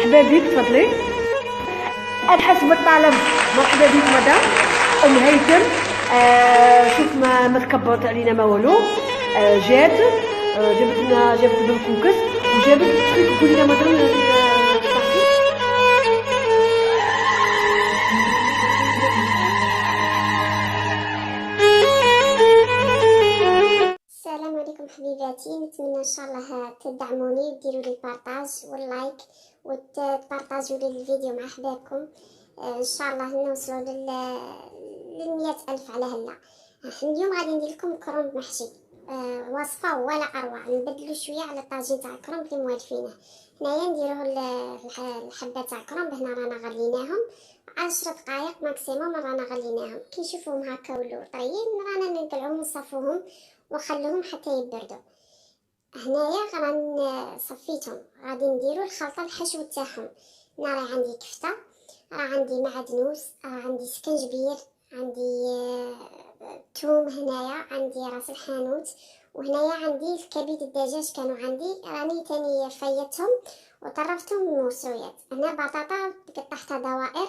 مرحبا بك، تفضلي. على حسب الطلب. مرحبا بك مدام ام هيثم. شوف ما تكبرت علينا ما والو. جات جابت بالكوكس وجابت تخيك. قولي لنا مدام السلام عليكم حبيباتي. نتمنى ان شاء الله تدعموني وديروا لي بارطاج واللايك وتبارطاجوا لي الفيديو مع احبابكم. ان شاء الله نوصلوا لل100 الف على هلا. اليوم غادي ندير لكم كرومب محشي، وصفه ولا اروع. نبدلوا شويه على الطاجين تاع الكرومب اللي موالفينه. هنايا نديروه الحبات تاع الكرومب. هنا رانا غليناهم 10 دقائق ماكسيموم، رانا غليناهم. كي نشوفوهم هكا ولو طريين رانا نقلعوهم ونصفوهم ونخلوهم حتى يبردوا. هنايا راني صفيتهم. غادي نديرو الخلطه الحشو تاعهم. هنا راه عندي كفته، راه عندي معدنوس، راه عندي سكنجبير، عندي توم، هنايا عندي راس الحانوت، وهنايا عندي الكبد الدجاج كانوا عندي، راني تاني فيتهم وطرفتهم موسويات. هنا بطاطا قطعتها دوائر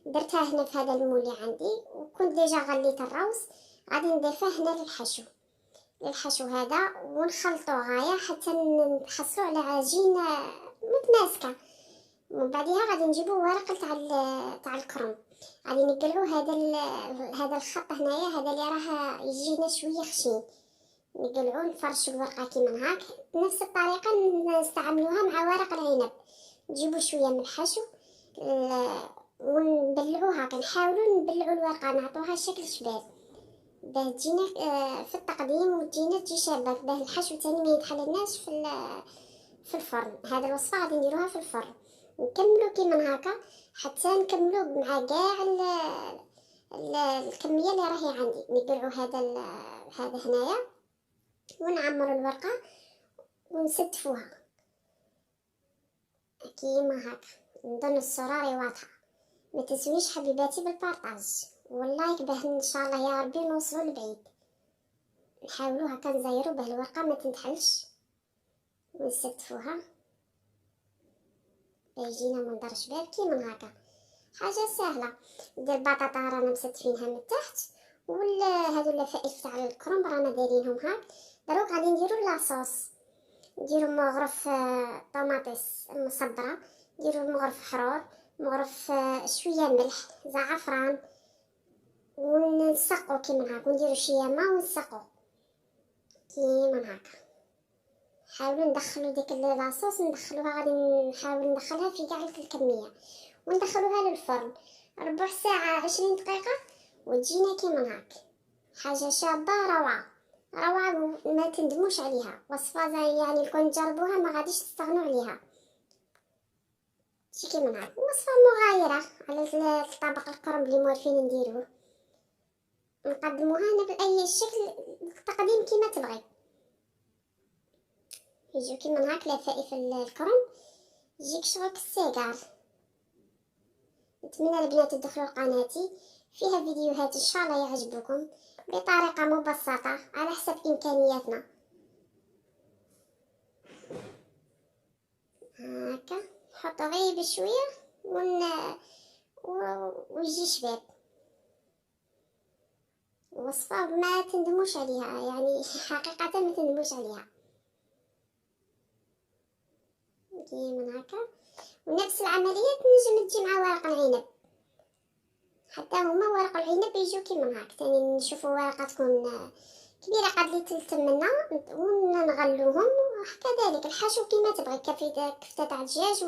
درتها هنا في هذا المول اللي عندي، وكنت ديجا غليت الروز. غادي نضيفه هنا للحشو هذا ونخلطو غايه حتى نحصلو على عجين متماسكه. ومن بعدها غادي نجيبو ورق تاع الكرومب. غادي نقلعو هذا الخط هنايا، هذا اللي راه يجينا شويه خشين، نقلعو نفرشو الورقه كيما هاك. بنفس الطريقه نستعملوها مع ورق العنب. نجيبو شويه من الحشو ونبلعوها، كنحاولوا نبلعو الورقه نعطوها شكل شباب باه تجينا في التقديم وتجينا تجي شابه، باه الحشو تاني ما يتحللناش في الفرن. هذا الوصفه غادي نديروها في الفرن. نكملوا كيما هكا حتى نكملوا مع كاع الكميه اللي راهي عندي. نقلعوا هذا هنايا ونعمروا الورقه ونستفوها كيما هكا. نظن الصوره واضحه. ما تنسونيش حبيباتي بالبارطاج واللايك باه ان شاء الله يا ربي نوصلوا لبعيد. نحاولوا هكا نزيروا باه الورقه ما تنتحلش ونستفوها باه يجينا منظر شباب كيما هكا. حاجه سهله. ندير البطاطا رانا مستفينها من التحت، هادو اللفائف تاع الكرومب رانا دايرينهم هاك. دروك غادي نديروا لاصوص. نديروا مغرف طوماطيس مصبره، نديروا مغرف حرور، مغرف شويه ملح، زعفران، ونسقو كيما هاك. ونديروا شويه ماء ونسقو كيما هاكا. نحاولوا ندخلوا ديك لاصوص ندخلوها، غادي نحاول ندخلها في كاع الكميه وندخلوها للفرن ربع ساعه 20 دقيقه وتجينا كيما هاك. حاجه شابه روعه روعه، ما تندموش عليها. وصفه زي يعني كون تجربوها ما غاديش تستغنوا عليها. شي كيما هاك وصفه مغايره على الطبق الكرنب اللي موالفين نديروه. نقدموها انا باي شكل التقديم كيما تبغي. يجيو كيما هاك لفائف الكرنب، يجيك شغل كالسيجار. نتمنى البنات تدخلوا لقناتي، فيها فيديوهات ان شاء الله يعجبوكم بطريقه مبسطه على حسب امكانياتنا. هكا نحطو غير بشويه ويجي شباب. وصفه ما تندموش عليها، يعني حقيقه ما تندموش عليها كيما هكا. ونفس العمليه تنجم تجي مع ورق العنب، حتى هما ورق العنب يجيو كيما هاك. تاني نشوفوا ورقه تكون كبيره قد لي تلتم منا ونغلوهم. وكذلك الحشو كيما تبغي، كفته تاع الدجاج